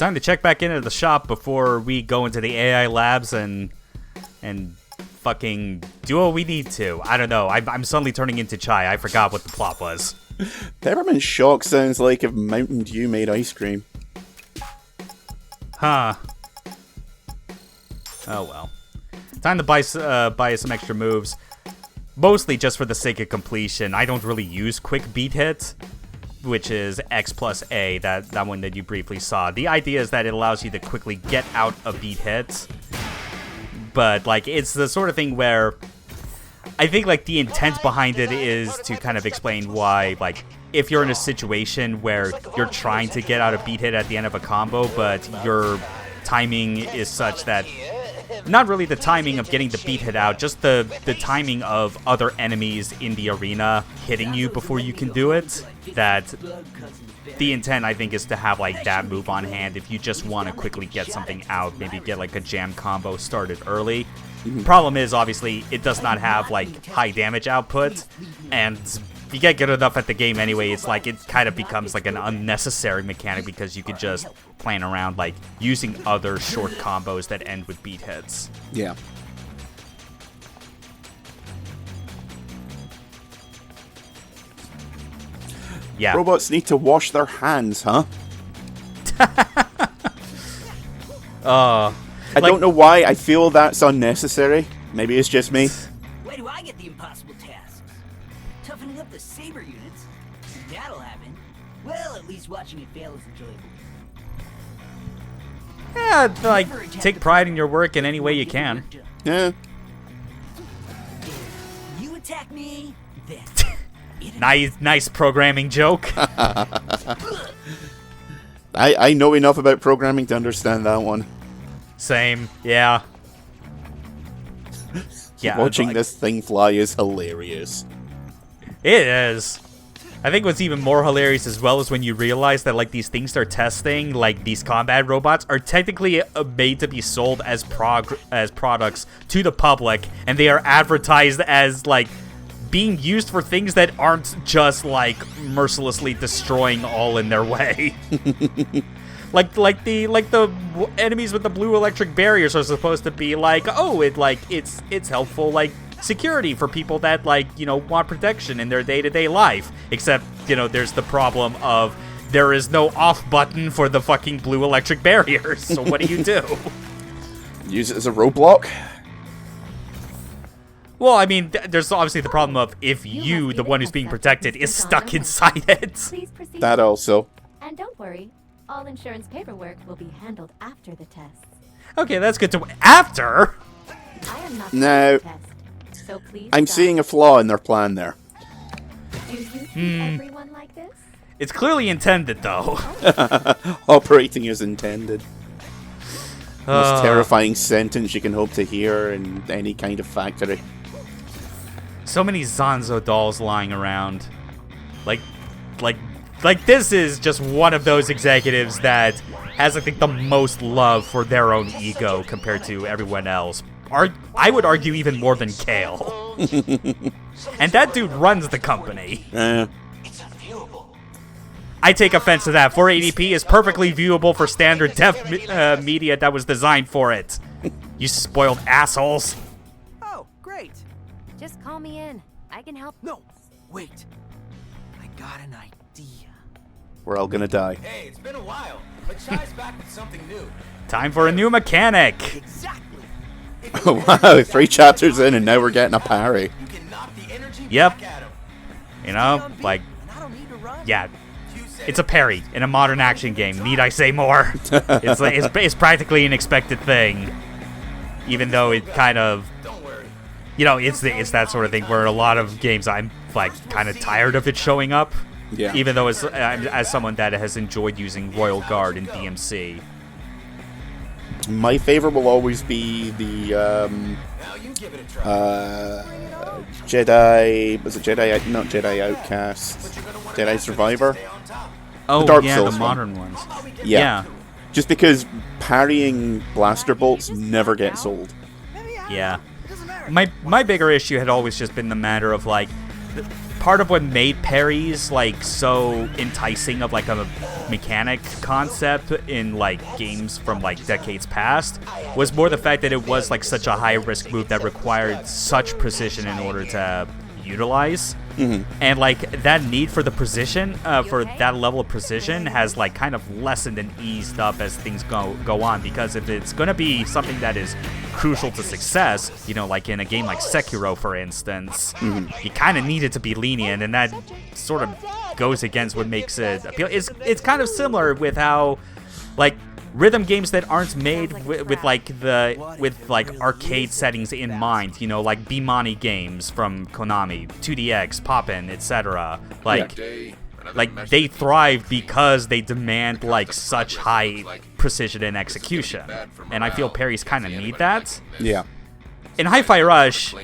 time to check back into the shop before we go into the AI labs and fucking do what we need to. I don't know. I'm suddenly turning into chai. I forgot what the plot was. Peppermint shock sounds like if Mountain Dew made ice cream. Huh. Oh well. Time to buy some extra moves. Mostly just for the sake of completion. I don't really use quick beat hit, which is X plus A, that one that you briefly saw. The idea is that it allows you to quickly get out a beat hit. But, like, it's the sort of thing where I think, like, the intent behind it is to kind of explain why, like, if you're in a situation where you're trying to get out a beat hit at the end of a combo, but your timing is such that, not really the timing of getting the beat hit out, just the timing of other enemies in the arena hitting you before you can do it, that the intent, I think, is to have, like, that move on hand if you just want to quickly get something out, maybe get, like, a jam combo started early. Problem is, obviously, it does not have, like, high damage output, and if you get good enough at the game anyway, it's like, it kind of becomes, like, an unnecessary mechanic because you could just plan around, like, using other short combos that end with beat hits. Yeah. Yeah. Robots need to wash their hands, huh? I don't know why I feel that's unnecessary. Maybe it's just me. Why do I get the impossible tasks? Toughening up the saber units? That'll happen. Well, at least watching it fail is enjoyable. Yeah, like, take pride in your work in any way you can. Yeah. You attack me, then. Nice programming joke. I know enough about programming to understand that one. Same, yeah. Yeah, Watching like, this thing fly is hilarious. It is. I think what's even more hilarious as well is when you realize that, like, these things they're testing, like these combat robots, are technically made to be sold as products to the public, and they are advertised as, like, being used for things that aren't just, like, mercilessly destroying all in their way. like the enemies with the blue electric barriers are supposed to be like, oh, it's helpful, like, security for people that, like, you know, want protection in their day-to-day life. Except, you know, there's the problem of there is no off button for the fucking blue electric barriers. So what do you do? Use it as a roadblock? Well, I mean, there's obviously the problem of if you, the one who's being protected, is stuck inside it. Please proceed. That also. And don't worry, all insurance paperwork will be handled after the tests. Okay, that's good to... After? I am not No. the test, so please I'm stop. seeing a flaw in their plan there. Do you see everyone like this? It's clearly intended, though. Operating as intended. Most terrifying sentence you can hope to hear in any kind of factory. So many Zanzo dolls lying around. Like this is just one of those executives that has, I think, the most love for their own ego compared to everyone else. I would argue even more than Kale. And that dude runs the company. I take offense to that. 480p is perfectly viewable for standard def media that was designed for it. You spoiled assholes. Oh, great. Just call me in. I can help. No, wait. I got an idea. We're all gonna die. Hey, it's been a while, but Chai's back with something new. Time for a new mechanic. Exactly. Oh, wow, 3 chapters in and now we're getting a parry. You can knock the energy Yep. back at him. You know, like, And I don't need to run. yeah. It's a parry in a modern action game. Need I say more? It's practically an expected thing, even though it kind of, Don't worry. you know, it's that sort of thing where in a lot of games I'm, like, kind of tired of it showing up. Yeah. Even though as someone that has enjoyed using Royal Guard in DMC. My favorite will always be the Now you give it a try. Jedi. Was it Jedi? Not Jedi Outcast. Jedi Survivor. Stay on top. Oh, Dark yeah, Souls the one. modern ones. Yeah. Just because parrying blaster bolts never gets old. Yeah. My bigger issue had always just been the matter of, like, part of what made parries like so enticing of like a mechanic concept in like games from like decades past was more the fact that it was like such a high risk move that required such precision in order to utilize. And like that need for the precision, for that level of precision, has like kind of lessened and eased up as things go on. Because if it's gonna be something that is crucial to success, you know, like in a game like Sekiro, for instance, you kind of need it to be lenient, and that sort of goes against what makes it appeal. It's kind of similar with how, like, rhythm games that aren't made with arcade settings in mind, you know, like B-Money games from Konami, 2DX, Poppin', etc. Like they thrive because they demand like such high precision and execution, and I feel parries kind of need that. Yeah. In Hi-Fi Rush,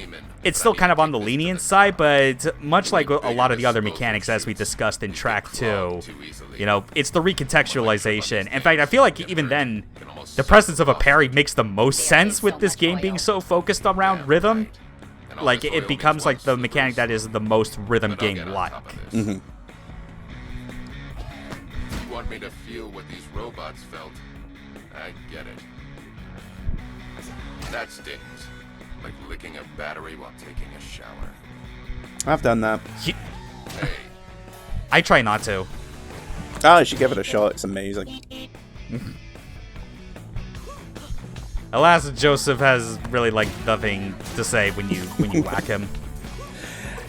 it's still kind of on the lenient side, but much like a lot of the other mechanics as we discussed in track 2, you know, it's the recontextualization. In fact, I feel like even then, the presence of a parry makes the most sense with this game being so focused around rhythm. Like, it becomes like the mechanic that is the most rhythm game-like. You want me to feel what these robots felt? I get it. That stings. Like licking a battery while taking a shower. I've done that. Hey, I try not to. Oh, you should give it a shot. It's amazing. Alas, Joseph has really like nothing to say when you whack him.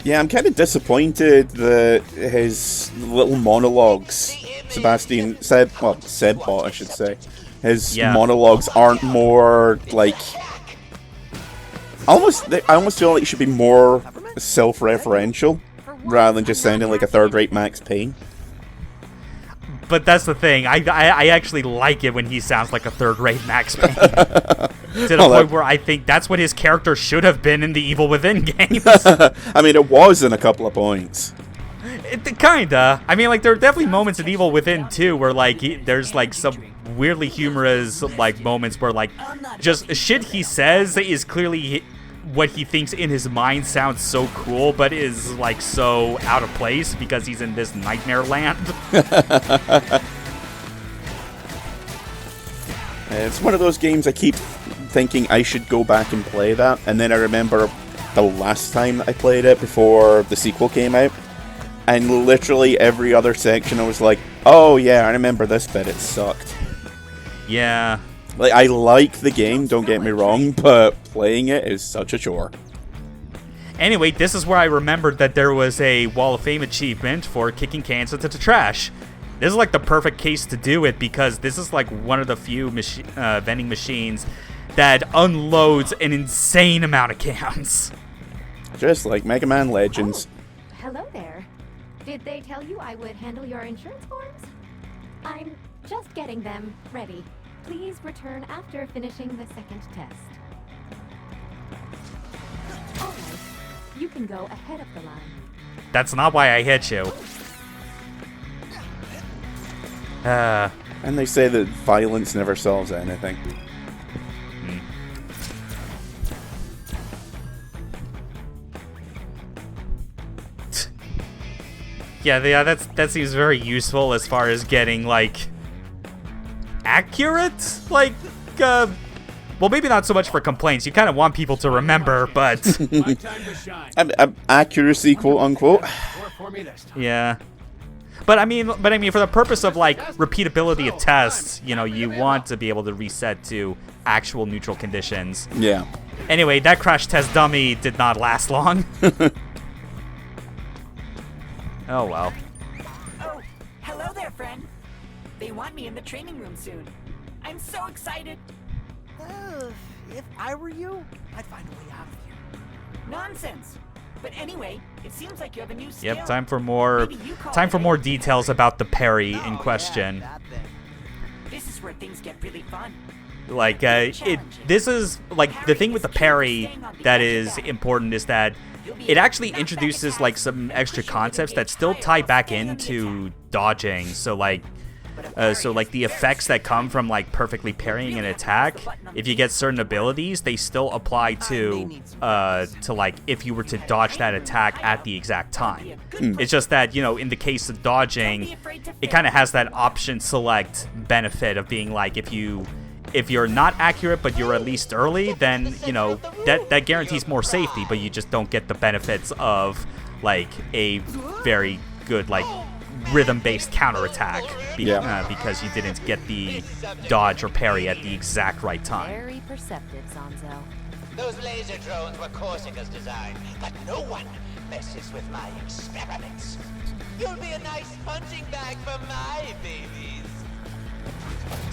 Yeah, I'm kind of disappointed that his little monologues, Sebbot, I should say, his monologues aren't more like. I almost feel like it should be more self-referential rather than just sounding like a third-rate Max Payne. But that's the thing. I actually like it when he sounds like a third-rate Max Payne. To the point where I think that's what his character should have been in the Evil Within games. I mean, it was in a couple of points. Kinda. I mean, like, there are definitely moments in Evil Within 2 where, like, there's, like, some weirdly humorous, like, moments where, like, just shit he says is clearly what he thinks in his mind sounds so cool, but is, like, so out of place because he's in this nightmare land. It's one of those games I keep thinking I should go back and play that, and then I remember the last time I played it before the sequel came out, and literally every other section I was like, oh yeah, I remember this bit, it sucked. Yeah. Like, I like the game, don't get me wrong, but playing it is such a chore. Anyway, this is where I remembered that there was a Wall of Fame achievement for kicking cans into the trash. This is like the perfect case to do it because this is like one of the few vending machines that unloads an insane amount of cans. Just like Mega Man Legends. Oh, hello there. Did they tell you I would handle your insurance forms? I'm just getting them ready. Please return after finishing the second test. All right. You can go ahead of the line. That's not why I hit you. And they say that violence never solves anything. Yeah, that seems very useful as far as getting, like, accurate? Like, well, maybe not so much for complaints. You kind of want people to remember, but... Accuracy, quote-unquote. Yeah. But I mean, for the purpose of, like, repeatability of tests, you know, you want to be able to reset to actual neutral conditions. Yeah. Anyway, that crash test dummy did not last long. Oh, well. Oh, hello there, friend. They want me in the training room soon. I'm so excited. If I were you, I'd find a way out of here. Nonsense. But anyway, it seems like you have a new skill. Yep, time for more details about the parry in question. Yeah, that thing. This is where things get really fun. Like, this is, like, the thing with the parry that is important is that it actually introduces, like, some extra concepts that still tie back into dodging. So, like, So like the effects that come from like perfectly parrying an attack, if you get certain abilities, they still apply to like if you were to dodge that attack at the exact time. It's just that, you know, in the case of dodging, it kind of has that option select benefit of being like, if you're not accurate but you're at least early, then, you know, that guarantees more safety, but you just don't get the benefits of like a very good like rhythm-based counterattack because you didn't get the dodge or parry at the exact right time. Very perceptive, Sanzo. Those laser drones were Corsica's design, but no one messes with my experiments. You'll be a nice punching bag for my babies.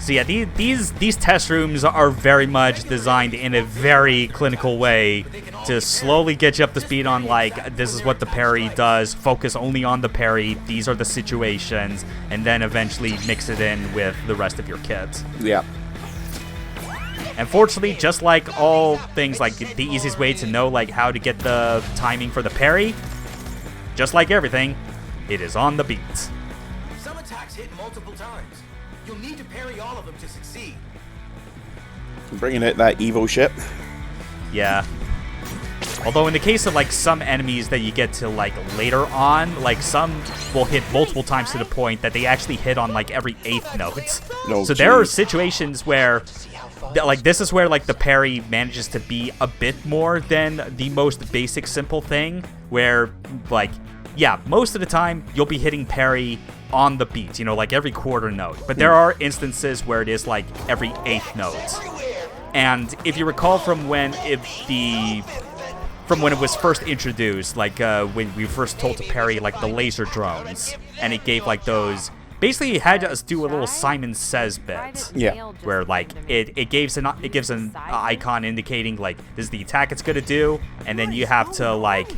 So yeah, these test rooms are very much designed in a very clinical way to slowly get you up to speed on like, this is what the parry does, focus only on the parry, these are the situations, and then eventually mix it in with the rest of your kit. Yeah. Unfortunately, just like all things, like the easiest way to know like how to get the timing for the parry, just like everything, it is on the beat. Some attacks hit multiple times. You'll need to parry all of them to succeed. Bringing out that Evo ship. Yeah. Although in the case of like some enemies that you get to like later on, like some will hit multiple times to the point that they actually hit on like every 8th note. No, so there are situations where like this is where like the parry manages to be a bit more than the most basic simple thing, where like, yeah, most of the time you'll be hitting parry on the beat, you know, like every quarter note. But there are instances where it is like every 8th note. And if you recall from when it was first introduced, like when we first told to parry like the laser drones, and it gave like those, basically it had us do a little Simon Says bit. Yeah. Where like it gives an icon indicating like this is the attack it's gonna do, and then you have to like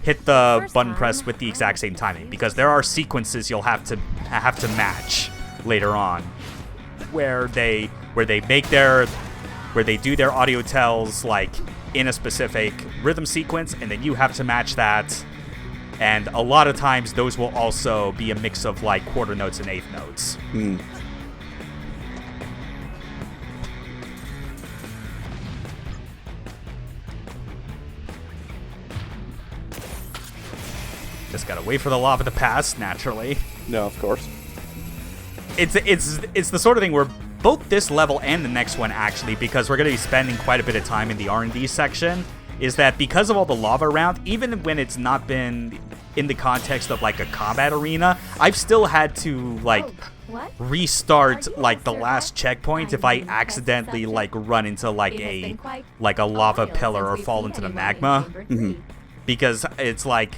hit the button press with the exact same timing, because there are sequences you'll have to match later on where they do their audio tells like in a specific rhythm sequence, and then you have to match that. And a lot of times those will also be a mix of like quarter notes and 8th notes. Just gotta wait for the lava to pass, naturally. No, of course. It's the sort of thing where both this level and the next one, actually, because we're gonna be spending quite a bit of time in the R&D section, is that because of all the lava around, even when it's not been in the context of like a combat arena, I've still had to like restart like the last checkpoint if I accidentally like run into like a lava pillar or fall into the magma. Because it's like,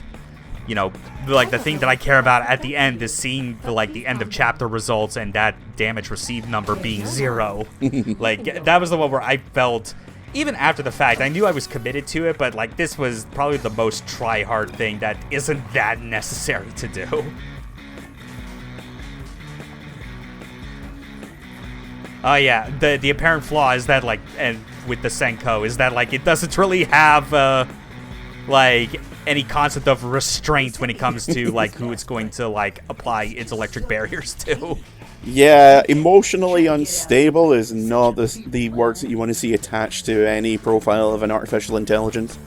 you know, like the thing that I care about at the end is seeing the end of chapter results and that damage received number being 0. Like that was the one where I felt, even after the fact, I knew I was committed to it, but like this was probably the most try-hard thing that isn't that necessary to do. Oh yeah, the apparent flaw is that like, and with the Senko, is that like it doesn't really have like any concept of restraint when it comes to like who it's going to like apply its electric barriers to. Yeah, emotionally unstable is not the words that you want to see attached to any profile of an artificial intelligence.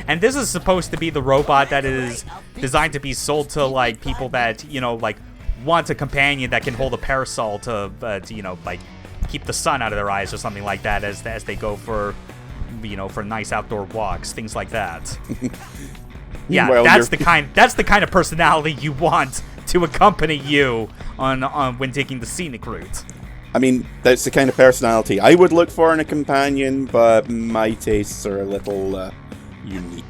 And this is supposed to be the robot that is designed to be sold to like people that, you know, like want a companion that can hold a parasol to you know, like keep the sun out of their eyes or something like that as they go for, you know, for nice outdoor walks, things like that. Yeah, Well, that's the kind of personality you want to accompany you on when taking the scenic route. I mean, that's the kind of personality I would look for in a companion, but my tastes are a little unique.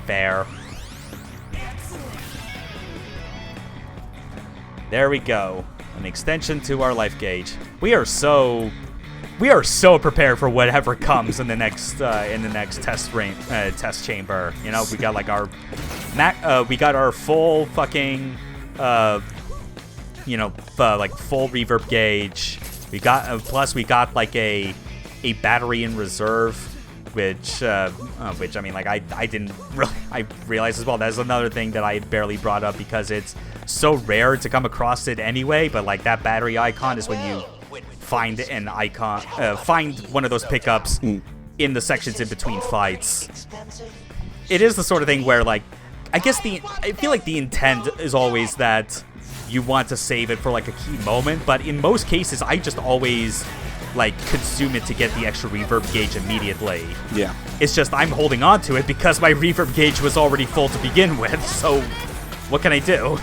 Fair. There we go. An extension to our life gauge. We are so prepared for whatever comes in the next test chamber. You know, we got like our full fucking you know, like full reverb gauge. We got plus we got like a battery in reserve, which I mean, like I didn't really, I realized as well. That's another thing that I barely brought up because it's so rare to come across it anyway, but like that battery icon is when you find an icon, find one of those pickups in the sections in between fights. It is the sort of thing where, like, I feel like the intent is always that you want to save it for like a key moment, but in most cases, I just always like consume it to get the extra reverb gauge immediately. Yeah. It's just I'm holding on to it because my reverb gauge was already full to begin with, so what can I do?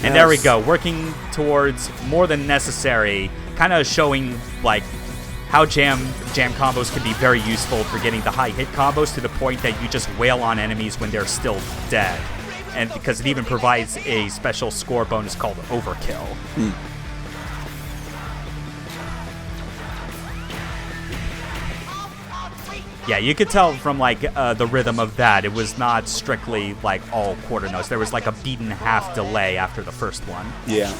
And there we go, working towards more than necessary, kind of showing like how jam combos can be very useful for getting the high hit combos to the point that you just wail on enemies when they're still dead. And because it even provides a special score bonus called Overkill. Yeah, you could tell from like the rhythm of that, it was not strictly like all quarter notes. There was like a beat and a half delay after the first one. Yeah.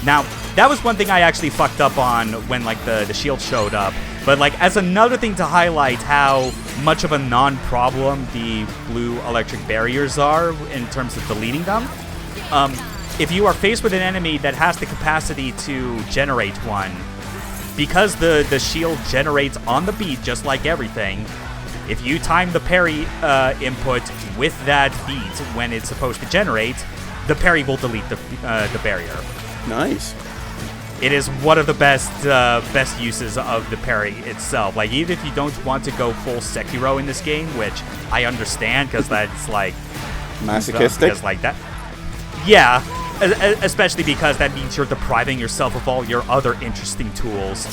Now, that was one thing I actually fucked up on when like the shield showed up. But like as another thing to highlight how much of a non-problem the blue electric barriers are in terms of deleting them. If you are faced with an enemy that has the capacity to generate one, because the shield generates on the beat just like everything, if you time the parry input with that beat when it's supposed to generate, the parry will delete the barrier. Nice. It is one of the best uses of the parry itself. Like, even if you don't want to go full Sekiro in this game, which I understand, because that's, like... masochistic? Because, like, that... Yeah, especially because that means you're depriving yourself of all your other interesting tools.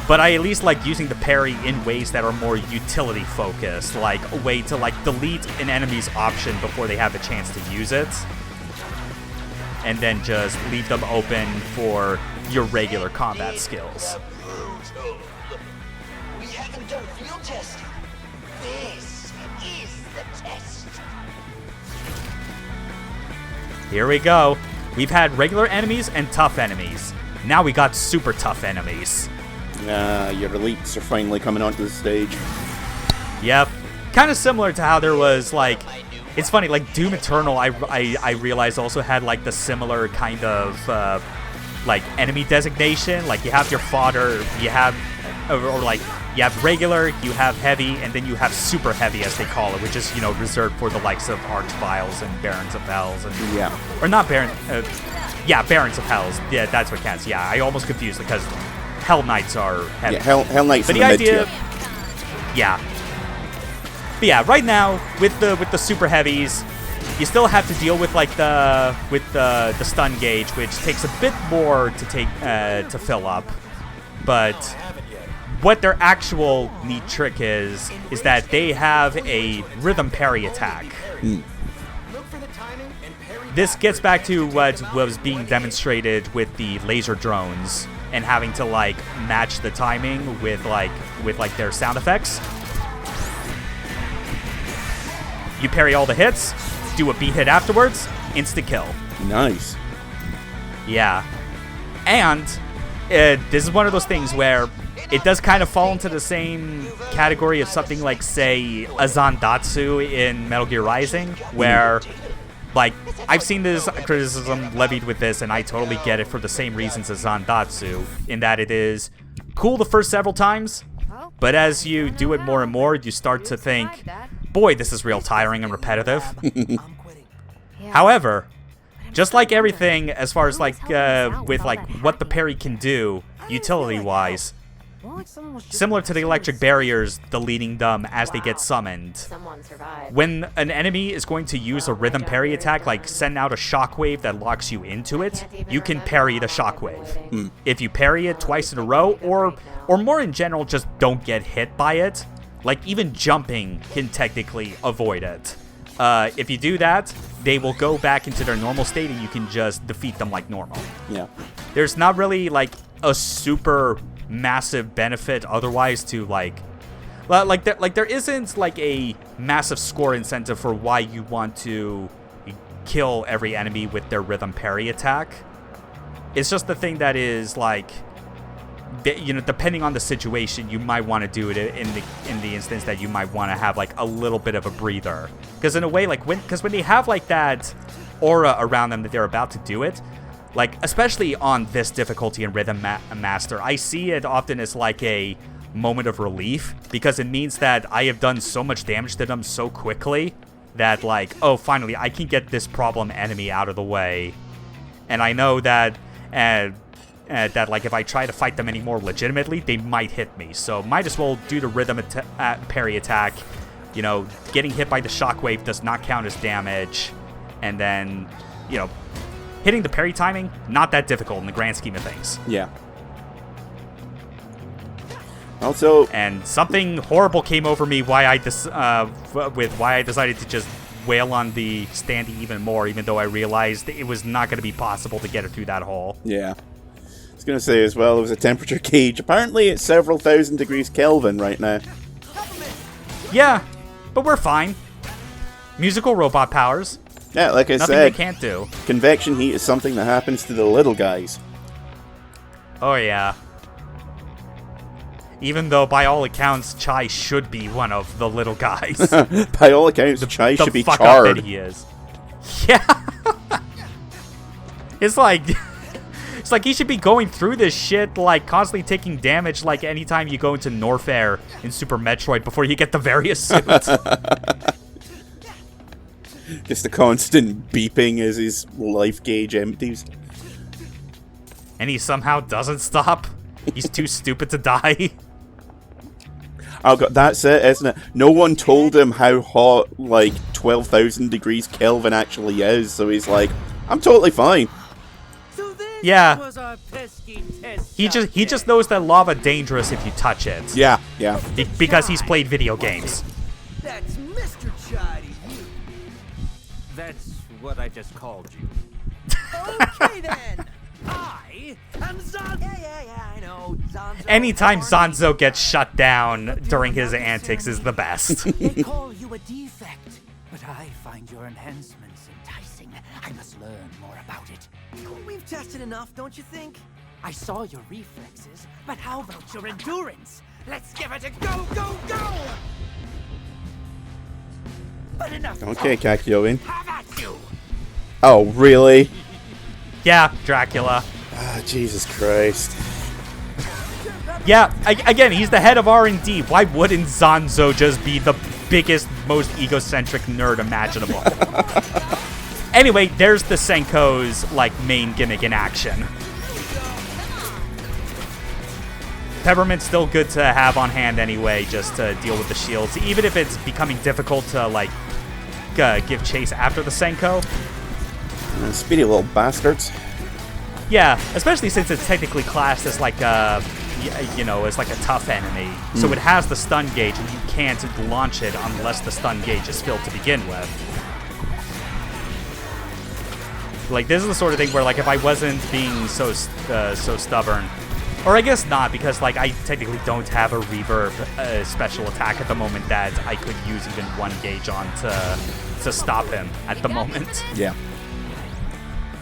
But I at least like using the parry in ways that are more utility-focused, like a way to, like, delete an enemy's option before they have the chance to use it. And then just leave them open for your regular combat skills. We haven't done field testing. This is the test. Here we go. We've had regular enemies and tough enemies. Now we got super tough enemies. Your elites are finally coming onto the stage. Yep. Kind of similar to how there was, like... It's funny, like, Doom Eternal, I realized also had, like, the similar kind of, like, enemy designation. Like, you have your fodder, you have, or like, you have regular, you have heavy, and then you have super heavy, as they call it, which is, you know, reserved for the likes of Archviles and Barons of Hells. And, yeah. Or not Barons, yeah, Barons of Hells. Yeah, that's what counts. Yeah, I almost confused because Hell Knights are heavy. Yeah, Hell Knights but are the mid-tier. idea, yeah. But yeah, right now with the super heavies, you still have to deal with like the stun gauge, which takes a bit more to take to fill up. But what their actual neat trick is that they have a rhythm parry attack. This gets back to what was being demonstrated with the laser drones and having to like match the timing with their sound effects. You parry all the hits, do a beat hit afterwards, insta kill. Nice. Yeah. And this is one of those things where it does kind of fall into the same category of something like, say, a Zandatsu in Metal Gear Rising, where, like, I've seen this criticism levied with this, and I totally get it for the same reasons as Zandatsu, in that it is cool the first several times, but as you do it more and more, you start to think, boy, this is real tiring and repetitive. However, just like everything as far as like with like what the parry can do utility-wise, similar to the electric barriers deleting them as they get summoned, when an enemy is going to use a rhythm parry attack, like send out a shockwave that locks you into it, you can parry the shockwave. If you parry it twice in a row, or more in general, just don't get hit by it, like even jumping can technically avoid it. If you do that, they will go back into their normal state and you can just defeat them like normal. Yeah. There's not really like a super massive benefit otherwise to like there isn't like a massive score incentive for why you want to kill every enemy with their rhythm parry attack. It's just the thing that is like depending on the situation, you might want to do it in the instance that you might want to have like a little bit of a breather. Because in a way, like when they have like that aura around them that they're about to do it, like especially on this difficulty in Rhythm Master, I see it often as like a moment of relief, because it means that I have done so much damage to them so quickly that like, oh, finally I can get this problem enemy out of the way, and I know that that like if I try to fight them any more legitimately, they might hit me. So might as well do the rhythm parry attack. You know, getting hit by the shockwave does not count as damage, and then hitting the parry timing, not that difficult in the grand scheme of things. Yeah. Also, and something horrible came over me why I decided to just wail on the standee even more, even though I realized it was not going to be possible to get it through that hole. Yeah. I was going to say as well, there was a temperature gauge. Apparently it's several thousand degrees Kelvin right now. Yeah, but we're fine. Musical robot powers. Yeah, like I Nothing said, they can't do. Convection heat is something that happens to the little guys. Oh yeah. Even though, by all accounts, Chai should be one of the little guys. By all accounts, Chai should be fuck charred. Up that he is. Yeah. It's like he should be going through this shit, like constantly taking damage, like anytime you go into Norfair in Super Metroid before you get the various suits. Just a constant beeping as his life gauge empties. And he somehow doesn't stop. He's too stupid to die. Oh god, that's it, isn't it? No one told him how hot, like, 12,000 degrees Kelvin actually is, so he's like, I'm totally fine. So this Yeah. was our pesky test He just knows that lava dangerous if you touch it. Yeah, yeah. Because he's played video games. That's Mr. Chai to you. That's what I just called you. Okay then. I am Zonzo. Yeah, I know. Zonzo. Anytime Zonzo gets shut down during his antics is the best. They call you a defect, but I find your enhancements enticing. I must learn more about it. We've tested enough, don't you think? I saw your reflexes, but how about your endurance? Let's give it a go, go, go! But enough. Okay, Kakyoin. Have at you. Oh, really? Yeah, Dracula. Ah, Jesus Christ. Yeah, again, he's the head of R&D. Why wouldn't Zonzo just be the biggest, most egocentric nerd imaginable? Anyway, there's the Senko's, like, main gimmick in action. Peppermint's still good to have on hand anyway, just to deal with the shields, even if it's becoming difficult to, like, give chase after the Senko. Speedy little bastards. Yeah, especially since it's technically classed as like a, as like a tough enemy. So it has the stun gauge, and you can't launch it unless the stun gauge is filled to begin with. Like, this is the sort of thing where, like, if I wasn't being so stubborn, or I guess not, because, like, I technically don't have a reverb special attack at the moment that I could use even one gauge on to stop him at the moment. Yeah.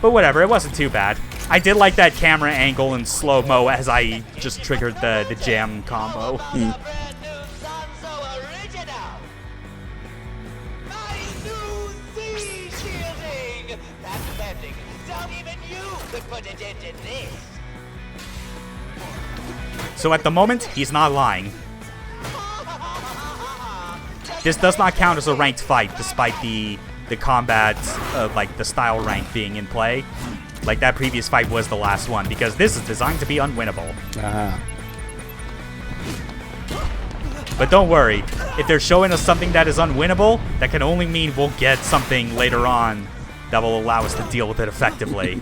But whatever, it wasn't too bad. I did like that camera angle in slow-mo as I just triggered the jam combo. Brand new Zonzo original. My new Z shielding. That's pending. Don't even you could put it into this. So at the moment, he's not lying. This does not count as a ranked fight, despite the combat, like the style rank being in play. Like, that previous fight was the last one, because this is designed to be unwinnable. But don't worry, if they're showing us something that is unwinnable, that can only mean we'll get something later on that will allow us to deal with it effectively.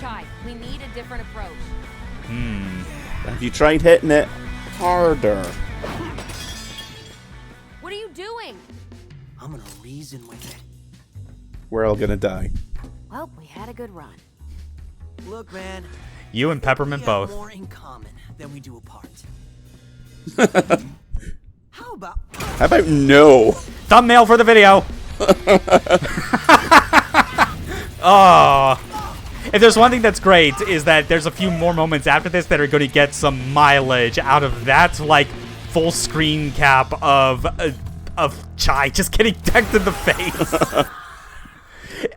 Chai, we need a different approach. Have you tried hitting it harder? What are you doing? I'm gonna reason with it. We're all gonna die. Well, we had a good run. Look, man. You and Peppermint We have both. more in common than we do apart. How about How about no? Thumbnail for the video! Oh. If there's one thing that's great, is that there's a few more moments after this that are going to get some mileage out of that, like, full screen cap of Chai just getting decked in the face.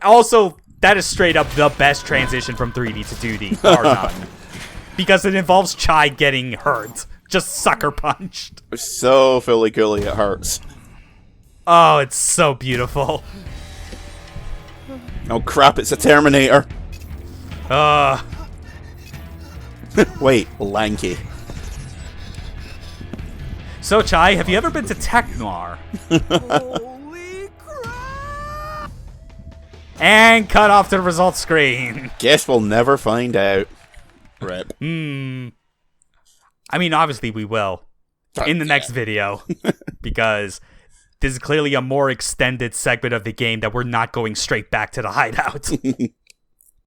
Also, that is straight up the best transition from 3D to 2D, bar none. Because it involves Chai getting hurt. Just sucker punched. So filly-gilly it hurts. Oh, it's so beautiful. Oh crap, it's a Terminator. Wait, lanky. So, Chai, have you ever been to Tech Noir? Holy crap! And cut off to the results screen. Guess we'll never find out. Rip. I mean, obviously we will. In the next video. Because this is clearly a more extended segment of the game that we're not going straight back to the hideout.